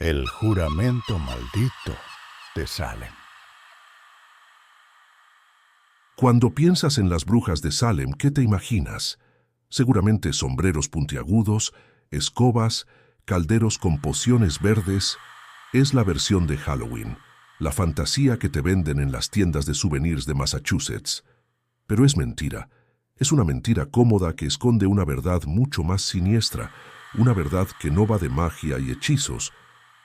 El juramento maldito de Salem. Cuando piensas en las brujas de Salem, ¿qué te imaginas? Seguramente sombreros puntiagudos, escobas, calderos con pociones verdes. Es la versión de Halloween, la fantasía que te venden en las tiendas de souvenirs de Massachusetts. Pero es mentira. Es una mentira cómoda que esconde una verdad mucho más siniestra, una verdad que no va de magia y hechizos,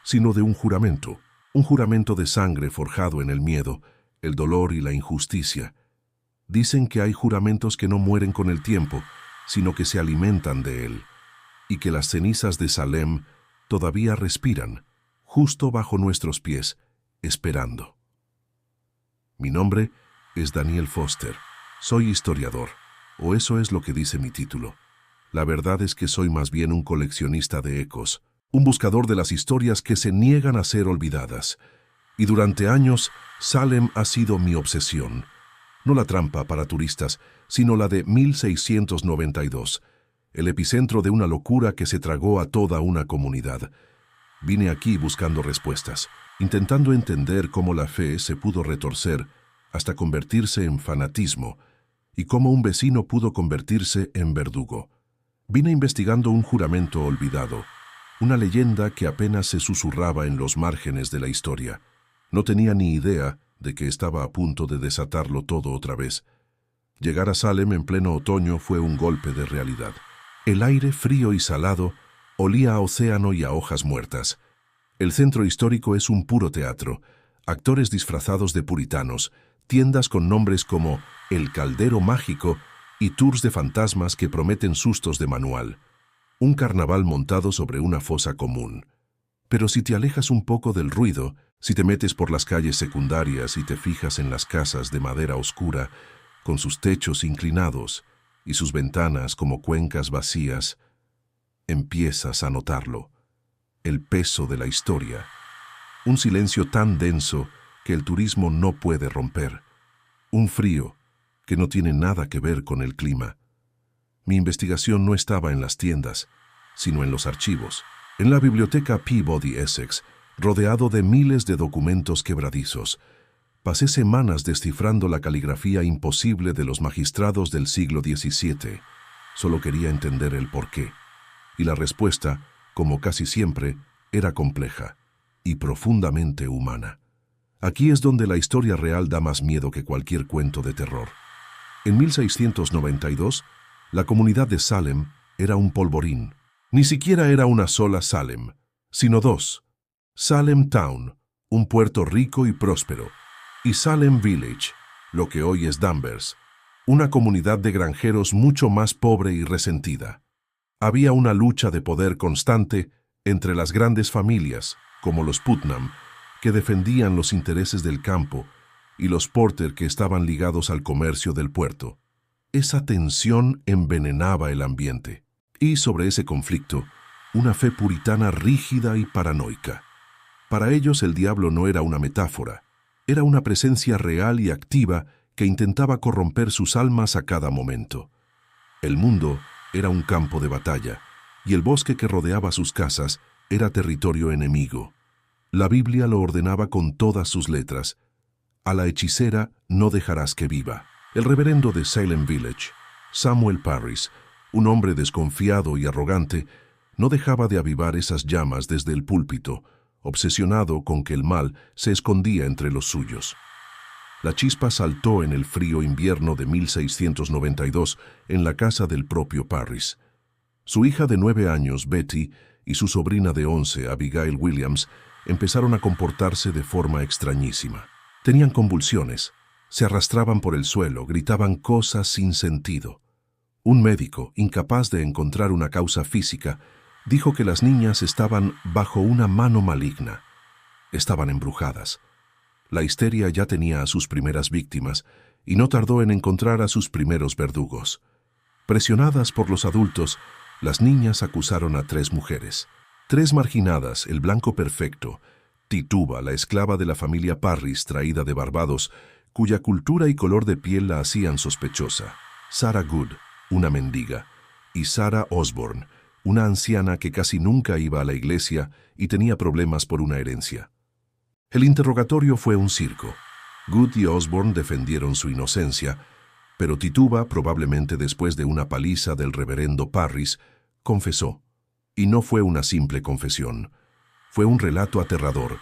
sino de un juramento de sangre forjado en el miedo, el dolor y la injusticia. Dicen que hay juramentos que no mueren con el tiempo, sino que se alimentan de él, y que las cenizas de Salem todavía respiran, justo bajo nuestros pies, esperando. Mi nombre es Daniel Foster. Soy historiador, o eso es lo que dice mi título. La verdad es que soy más bien un coleccionista de ecos, un buscador de las historias que se niegan a ser olvidadas. Y durante años, Salem ha sido mi obsesión. No la trampa para turistas, sino la de 1692, el epicentro de una locura que se tragó a toda una comunidad. Vine aquí buscando respuestas, intentando entender cómo la fe se pudo retorcer hasta convertirse en fanatismo, y cómo un vecino pudo convertirse en verdugo. Vine investigando un juramento olvidado, una leyenda que apenas se susurraba en los márgenes de la historia. No tenía ni idea de que estaba a punto de desatarlo todo otra vez. Llegar a Salem en pleno otoño fue un golpe de realidad. El aire frío y salado olía a océano y a hojas muertas. El centro histórico es un puro teatro, actores disfrazados de puritanos, tiendas con nombres como El Caldero Mágico y tours de fantasmas que prometen sustos de manual. Un carnaval montado sobre una fosa común. Pero si te alejas un poco del ruido, si te metes por las calles secundarias y te fijas en las casas de madera oscura, con sus techos inclinados y sus ventanas como cuencas vacías, empiezas a notarlo. El peso de la historia. Un silencio tan denso que el turismo no puede romper. Un frío que no tiene nada que ver con el clima. Mi investigación no estaba en las tiendas, sino en los archivos. En la biblioteca Peabody Essex, rodeado de miles de documentos quebradizos, pasé semanas descifrando la caligrafía imposible de los magistrados del siglo XVII. Solo quería entender el porqué. Y la respuesta, como casi siempre, era compleja y profundamente humana. Aquí es donde la historia real da más miedo que cualquier cuento de terror. En 1692, la comunidad de Salem era un polvorín. Ni siquiera era una sola Salem, sino dos. Salem Town, un puerto rico y próspero, y Salem Village, lo que hoy es Danvers, una comunidad de granjeros mucho más pobre y resentida. Había una lucha de poder constante entre las grandes familias, como los Putnam, que defendían los intereses del campo, y los Porter, que estaban ligados al comercio del puerto. Esa tensión envenenaba el ambiente. Y sobre ese conflicto, una fe puritana rígida y paranoica. Para ellos el diablo no era una metáfora, era una presencia real y activa que intentaba corromper sus almas a cada momento. El mundo era un campo de batalla, y el bosque que rodeaba sus casas era territorio enemigo. La Biblia lo ordenaba con todas sus letras: a la hechicera no dejarás que viva. El reverendo de Salem Village, Samuel Parris, un hombre desconfiado y arrogante, no dejaba de avivar esas llamas desde el púlpito, obsesionado con que el mal se escondía entre los suyos. La chispa saltó en el frío invierno de 1692 en la casa del propio Parris. Su hija de 9 años, Betty, y su sobrina de 11, Abigail Williams, empezaron a comportarse de forma extrañísima. Tenían convulsiones, se arrastraban por el suelo, gritaban cosas sin sentido. Un médico, incapaz de encontrar una causa física, dijo que las niñas estaban bajo una mano maligna. Estaban embrujadas. La histeria ya tenía a sus primeras víctimas y no tardó en encontrar a sus primeros verdugos. Presionadas por los adultos, las niñas acusaron a 3 mujeres. 3 marginadas, el blanco perfecto, Tituba, la esclava de la familia Parris traída de Barbados, cuya cultura y color de piel la hacían sospechosa, Sarah Good, una mendiga, y Sarah Osborne, una anciana que casi nunca iba a la iglesia y tenía problemas por una herencia. El interrogatorio fue un circo. Good y Osborne defendieron su inocencia, pero Tituba, probablemente después de una paliza del reverendo Parris, confesó. Y no fue una simple confesión. Fue un relato aterrador.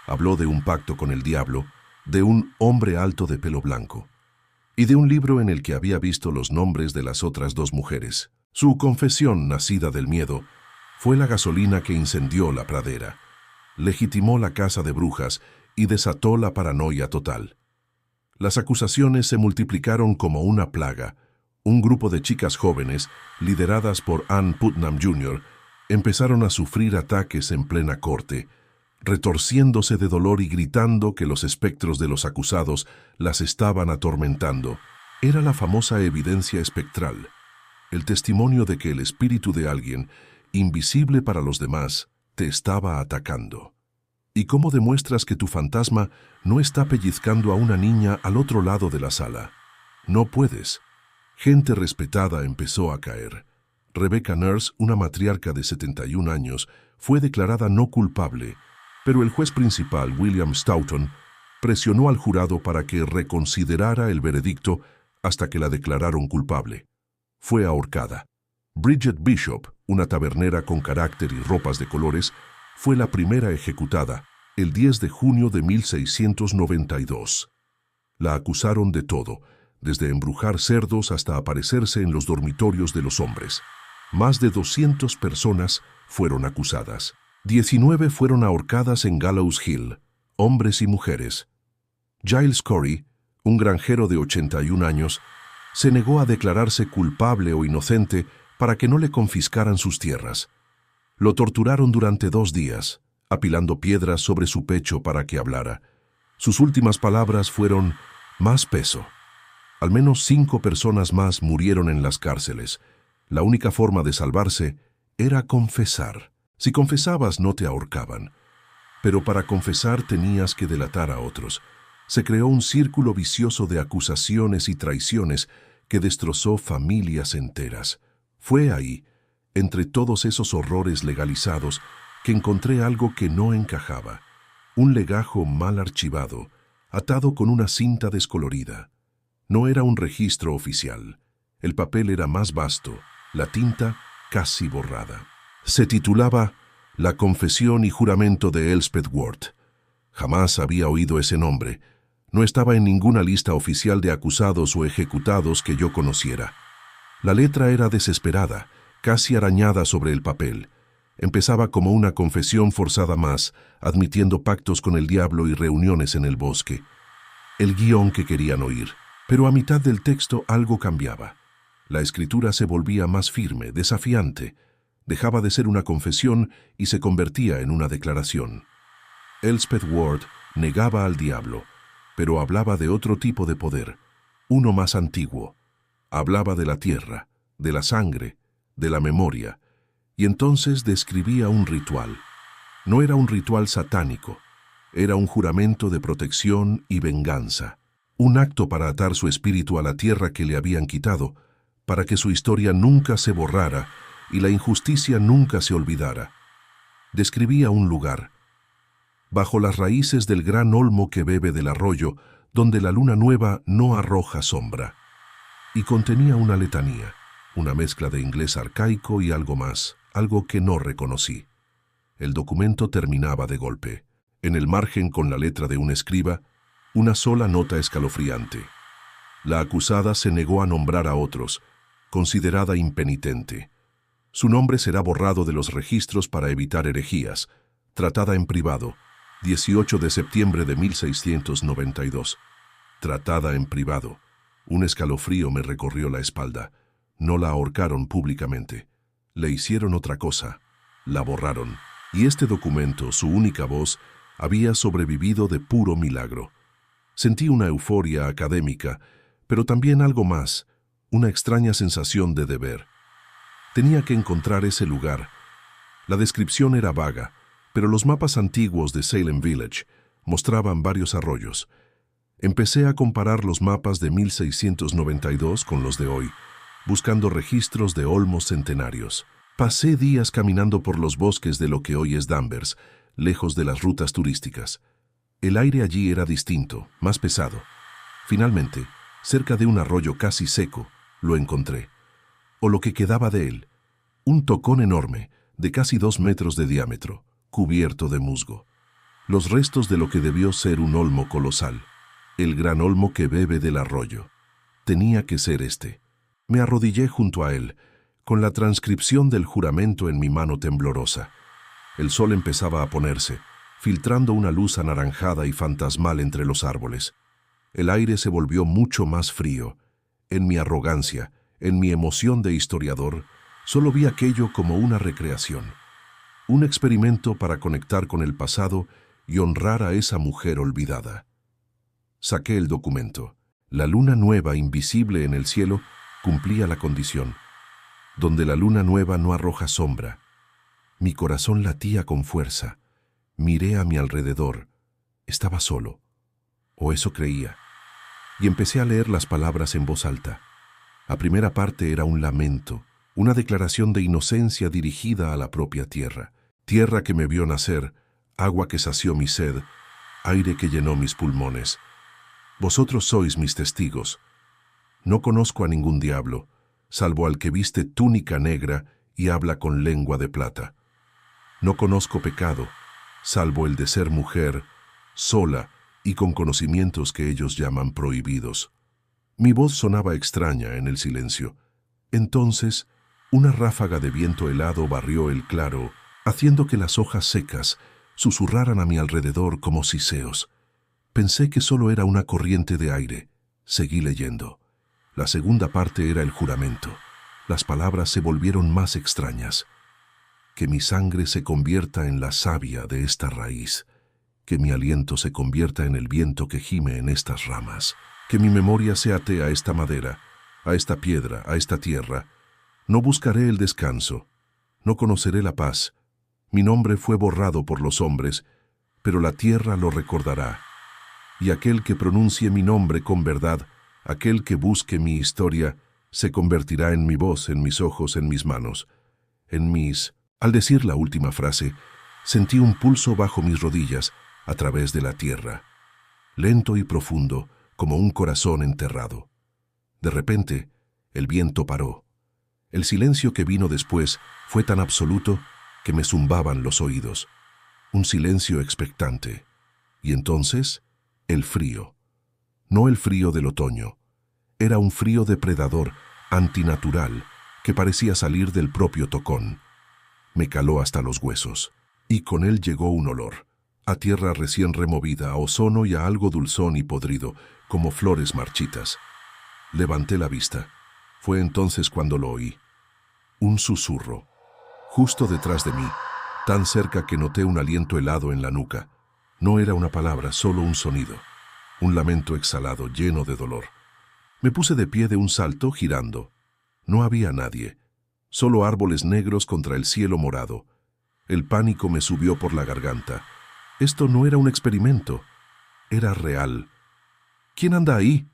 Habló de un pacto con el diablo, de un hombre alto de pelo blanco, y de un libro en el que había visto los nombres de las otras dos mujeres. Su confesión, nacida del miedo, fue la gasolina que incendió la pradera, legitimó la casa de brujas y desató la paranoia total. Las acusaciones se multiplicaron como una plaga. Un grupo de chicas jóvenes, lideradas por Ann Putnam Jr., empezaron a sufrir ataques en plena corte, retorciéndose de dolor y gritando que los espectros de los acusados las estaban atormentando. Era la famosa evidencia espectral, el testimonio de que el espíritu de alguien, invisible para los demás, te estaba atacando. ¿Y cómo demuestras que tu fantasma no está pellizcando a una niña al otro lado de la sala? No puedes. Gente respetada empezó a caer. Rebecca Nurse, una matriarca de 71 años, fue declarada no culpable, pero el juez principal, William Stoughton, presionó al jurado para que reconsiderara el veredicto hasta que la declararon culpable. Fue ahorcada. Bridget Bishop, una tabernera con carácter y ropas de colores, fue la primera ejecutada, el 10 de junio de 1692. La acusaron de todo, desde embrujar cerdos hasta aparecerse en los dormitorios de los hombres. Más de 200 personas fueron acusadas. 19 fueron ahorcadas en Gallows Hill, hombres y mujeres. Giles Corey, un granjero de 81 años, se negó a declararse culpable o inocente para que no le confiscaran sus tierras. Lo torturaron durante 2 días, apilando piedras sobre su pecho para que hablara. Sus últimas palabras fueron, «Más peso». Al menos 5 personas más murieron en las cárceles. La única forma de salvarse era confesar. Si confesabas no te ahorcaban, pero para confesar tenías que delatar a otros. Se creó un círculo vicioso de acusaciones y traiciones que destrozó familias enteras. Fue ahí, entre todos esos horrores legalizados, que encontré algo que no encajaba. Un legajo mal archivado, atado con una cinta descolorida. No era un registro oficial. El papel era más vasto, la tinta casi borrada. Se titulaba La confesión y juramento de Elspeth Ward. Jamás había oído ese nombre. No estaba en ninguna lista oficial de acusados o ejecutados que yo conociera. La letra era desesperada, casi arañada sobre el papel. Empezaba como una confesión forzada más, admitiendo pactos con el diablo y reuniones en el bosque. El guión que querían oír. Pero a mitad del texto algo cambiaba. La escritura se volvía más firme, desafiante. Dejaba de ser una confesión y se convertía en una declaración. Elspeth Ward negaba al diablo, pero hablaba de otro tipo de poder, uno más antiguo. Hablaba de la tierra, de la sangre, de la memoria, y entonces describía un ritual. No era un ritual satánico, era un juramento de protección y venganza. Un acto para atar su espíritu a la tierra que le habían quitado, para que su historia nunca se borrara y la injusticia nunca se olvidara. Describía un lugar, bajo las raíces del gran olmo que bebe del arroyo, donde la luna nueva no arroja sombra. Y contenía una letanía, una mezcla de inglés arcaico y algo más, algo que no reconocí. El documento terminaba de golpe. En el margen, con la letra de un escriba, una sola nota escalofriante. La acusada se negó a nombrar a otros, considerada impenitente. Su nombre será borrado de los registros para evitar herejías. Tratada en privado, 18 de septiembre de 1692. Tratada en privado. Un escalofrío me recorrió la espalda. No la ahorcaron públicamente. Le hicieron otra cosa. La borraron. Y este documento, su única voz, había sobrevivido de puro milagro. Sentí una euforia académica, pero también algo más, una extraña sensación de deber. Tenía que encontrar ese lugar. La descripción era vaga, pero los mapas antiguos de Salem Village mostraban varios arroyos. Empecé a comparar los mapas de 1692 con los de hoy, buscando registros de olmos centenarios. Pasé días caminando por los bosques de lo que hoy es Danvers, lejos de las rutas turísticas. El aire allí era distinto, más pesado. Finalmente, cerca de un arroyo casi seco, lo encontré. O lo que quedaba de él. Un tocón enorme, de casi 2 metros de diámetro, cubierto de musgo. Los restos de lo que debió ser un olmo colosal. El gran olmo que bebe del arroyo. Tenía que ser este. Me arrodillé junto a él, con la transcripción del juramento en mi mano temblorosa. El sol empezaba a ponerse, filtrando una luz anaranjada y fantasmal entre los árboles. El aire se volvió mucho más frío. En mi arrogancia, en mi emoción de historiador, solo vi aquello como una recreación. Un experimento para conectar con el pasado y honrar a esa mujer olvidada. Saqué el documento. La luna nueva invisible en el cielo cumplía la condición. Donde la luna nueva no arroja sombra. Mi corazón latía con fuerza. Miré a mi alrededor. Estaba solo. O eso creía. Y empecé a leer las palabras en voz alta. La primera parte era un lamento, una declaración de inocencia dirigida a la propia tierra. Tierra que me vio nacer, agua que sació mi sed, aire que llenó mis pulmones. Vosotros sois mis testigos. No conozco a ningún diablo, salvo al que viste túnica negra y habla con lengua de plata. No conozco pecado, salvo el de ser mujer, sola y con conocimientos que ellos llaman prohibidos. Mi voz sonaba extraña en el silencio. Entonces, una ráfaga de viento helado barrió el claro, haciendo que las hojas secas susurraran a mi alrededor como siseos. Pensé que solo era una corriente de aire. Seguí leyendo. La segunda parte era el juramento. Las palabras se volvieron más extrañas. Que mi sangre se convierta en la savia de esta raíz. Que mi aliento se convierta en el viento que gime en estas ramas. Que mi memoria se ate a esta madera, a esta piedra, a esta tierra. No buscaré el descanso. No conoceré la paz. Mi nombre fue borrado por los hombres, pero la tierra lo recordará. Y aquel que pronuncie mi nombre con verdad, aquel que busque mi historia, se convertirá en mi voz, en mis ojos, en mis manos, en mis... Al decir la última frase, sentí un pulso bajo mis rodillas, a través de la tierra, lento y profundo, como un corazón enterrado. De repente, el viento paró. El silencio que vino después fue tan absoluto que me zumbaban los oídos. Un silencio expectante. Y entonces, el frío. No el frío del otoño. Era un frío depredador, antinatural, que parecía salir del propio tocón. Me caló hasta los huesos, y con él llegó un olor, a tierra recién removida, a ozono y a algo dulzón y podrido, como flores marchitas. Levanté la vista. Fue entonces cuando lo oí. Un susurro, justo detrás de mí, tan cerca que noté un aliento helado en la nuca. No era una palabra, solo un sonido, un lamento exhalado, lleno de dolor. Me puse de pie de un salto, girando. No había nadie, solo árboles negros contra el cielo morado. El pánico me subió por la garganta. Esto no era un experimento, era real. ¿Quién anda ahí?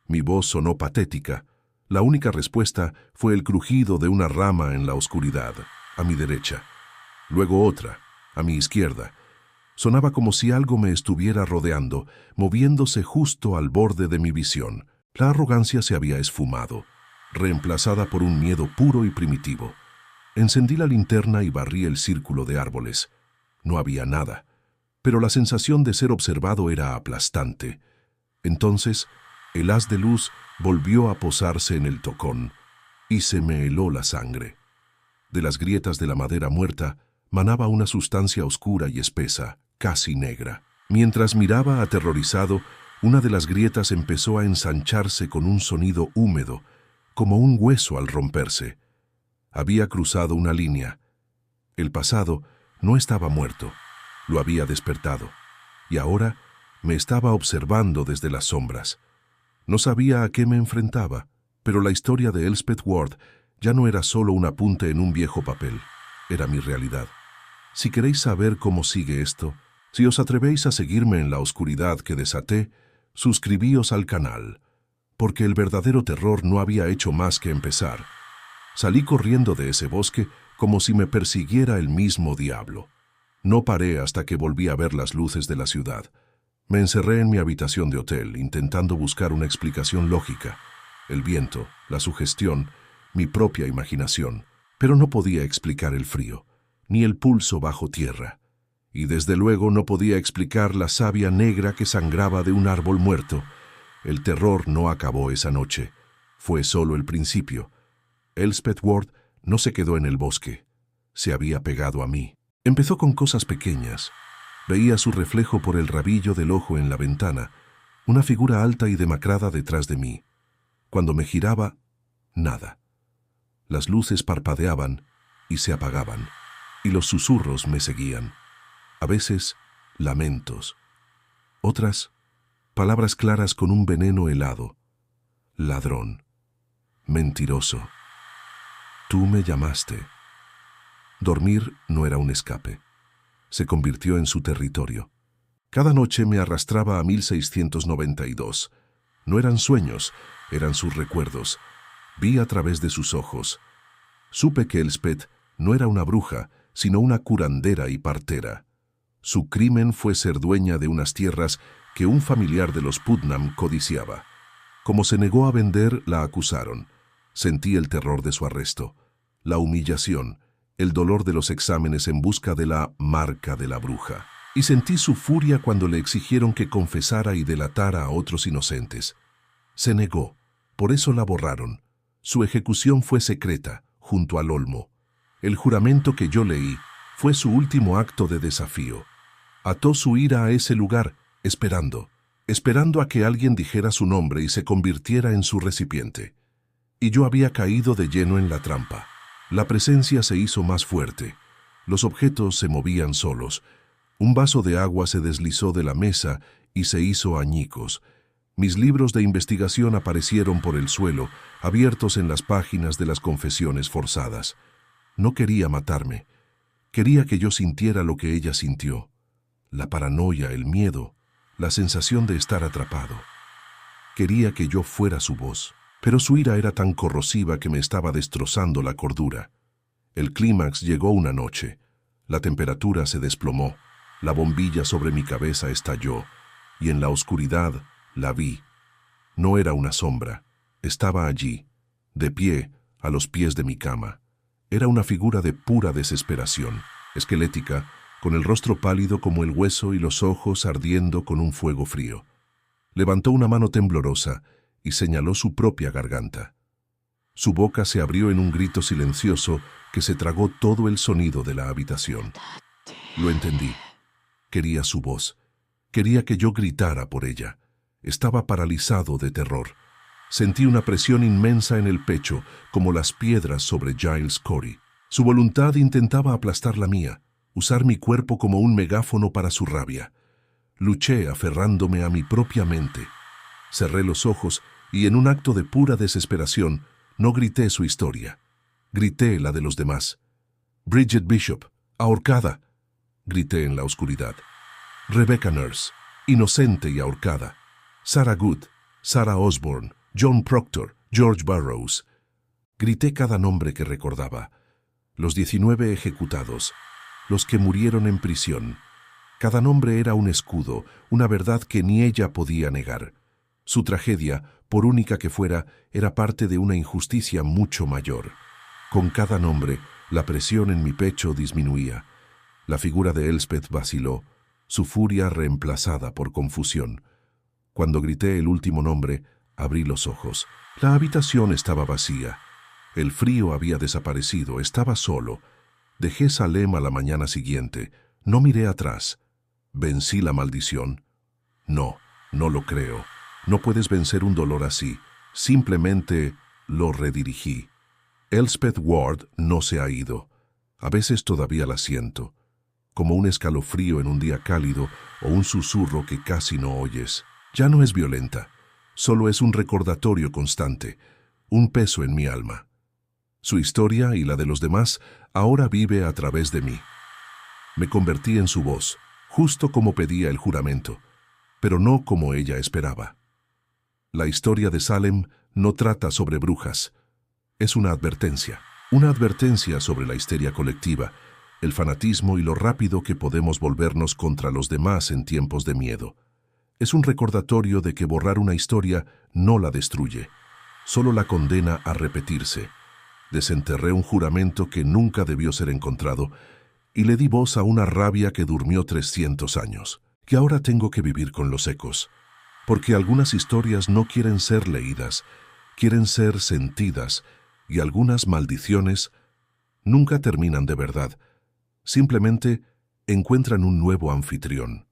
Mi voz sonó patética. La única respuesta fue el crujido de una rama en la oscuridad, a mi derecha. Luego otra, a mi izquierda. Sonaba como si algo me estuviera rodeando, moviéndose justo al borde de mi visión. La arrogancia se había esfumado, reemplazada por un miedo puro y primitivo. Encendí la linterna y barrí el círculo de árboles. No había nada, pero la sensación de ser observado era aplastante. Entonces, el haz de luz volvió a posarse en el tocón y se me heló la sangre. De las grietas de la madera muerta manaba una sustancia oscura y espesa, casi negra. Mientras miraba aterrorizado, una de las grietas empezó a ensancharse con un sonido húmedo, como un hueso al romperse. Había cruzado una línea. El pasado no estaba muerto, lo había despertado, y ahora me estaba observando desde las sombras. No sabía a qué me enfrentaba, pero la historia de Elspeth Ward ya no era solo un apunte en un viejo papel, era mi realidad. Si queréis saber cómo sigue esto, si os atrevéis a seguirme en la oscuridad que desaté, suscribíos al canal, porque el verdadero terror no había hecho más que empezar. Salí corriendo de ese bosque como si me persiguiera el mismo diablo. No paré hasta que volví a ver las luces de la ciudad. Me encerré en mi habitación de hotel, intentando buscar una explicación lógica. El viento, la sugestión, mi propia imaginación. Pero no podía explicar el frío, ni el pulso bajo tierra. Y desde luego no podía explicar la savia negra que sangraba de un árbol muerto. El terror no acabó esa noche. Fue solo el principio. Elspeth Ward no se quedó en el bosque. Se había pegado a mí. Empezó con cosas pequeñas. Veía su reflejo por el rabillo del ojo en la ventana, una figura alta y demacrada detrás de mí. Cuando me giraba, nada. Las luces parpadeaban y se apagaban, y los susurros me seguían. A veces, lamentos. Otras, palabras claras con un veneno helado. Ladrón. Mentiroso. Tú me llamaste. Dormir no era un escape. Se convirtió en su territorio. Cada noche me arrastraba a 1692. No eran sueños, eran sus recuerdos. Vi a través de sus ojos. Supe que Elspeth no era una bruja, sino una curandera y partera. Su crimen fue ser dueña de unas tierras que un familiar de los Putnam codiciaba. Como se negó a vender, la acusaron. Sentí el terror de su arresto, la humillación, el dolor de los exámenes en busca de la marca de la bruja. Y sentí su furia cuando le exigieron que confesara y delatara a otros inocentes. Se negó, por eso la borraron. Su ejecución fue secreta, junto al olmo. El juramento que yo leí fue su último acto de desafío. Ató su ira a ese lugar, esperando a que alguien dijera su nombre y se convirtiera en su recipiente. Y yo había caído de lleno en la trampa. La presencia se hizo más fuerte. Los objetos se movían solos. Un vaso de agua se deslizó de la mesa y se hizo añicos. Mis libros de investigación aparecieron por el suelo, abiertos en las páginas de las confesiones forzadas. No quería matarme. Quería que yo sintiera lo que ella sintió. La paranoia, el miedo, la sensación de estar atrapado. Quería que yo fuera su voz. Pero su ira era tan corrosiva que me estaba destrozando la cordura. El clímax llegó una noche. La temperatura se desplomó. La bombilla sobre mi cabeza estalló. Y en la oscuridad la vi. No era una sombra. Estaba allí, de pie, a los pies de mi cama. Era una figura de pura desesperación, esquelética, con el rostro pálido como el hueso y los ojos ardiendo con un fuego frío. Levantó una mano temblorosa y señaló su propia garganta. Su boca se abrió en un grito silencioso que se tragó todo el sonido de la habitación. Lo entendí. Quería su voz. Quería que yo gritara por ella. Estaba paralizado de terror. Sentí una presión inmensa en el pecho, como las piedras sobre Giles Corey. Su voluntad intentaba aplastar la mía, usar mi cuerpo como un megáfono para su rabia. Luché aferrándome a mi propia mente. Cerré los ojos y en un acto de pura desesperación no grité su historia. Grité la de los demás. Bridget Bishop, ahorcada, grité en la oscuridad. Rebecca Nurse, inocente y ahorcada. Sarah Good, Sarah Osborne, John Proctor, George Burroughs. Grité cada nombre que recordaba. Los 19 ejecutados, los que murieron en prisión. Cada nombre era un escudo, una verdad que ni ella podía negar. Su tragedia, por única que fuera, era parte de una injusticia mucho mayor. Con cada nombre, la presión en mi pecho disminuía. La figura de Elspeth vaciló, su furia reemplazada por confusión. Cuando grité el último nombre, abrí los ojos. La habitación estaba vacía. El frío había desaparecido, estaba solo. Dejé Salem a la mañana siguiente. No miré atrás. ¿Vencí la maldición? No, no lo creo. No puedes vencer un dolor así. Simplemente lo redirigí. Elspeth Ward no se ha ido. A veces todavía la siento, como un escalofrío en un día cálido o un susurro que casi no oyes. Ya no es violenta, solo es un recordatorio constante, un peso en mi alma. Su historia y la de los demás ahora vive a través de mí. Me convertí en su voz, justo como pedía el juramento, pero no como ella esperaba. La historia de Salem no trata sobre brujas. Es una advertencia. Una advertencia sobre la histeria colectiva, el fanatismo y lo rápido que podemos volvernos contra los demás en tiempos de miedo. Es un recordatorio de que borrar una historia no la destruye, solo la condena a repetirse. Desenterré un juramento que nunca debió ser encontrado y le di voz a una rabia que durmió 300 años, que ahora tengo que vivir con los ecos, porque algunas historias no quieren ser leídas, quieren ser sentidas, y algunas maldiciones nunca terminan de verdad, simplemente encuentran un nuevo anfitrión.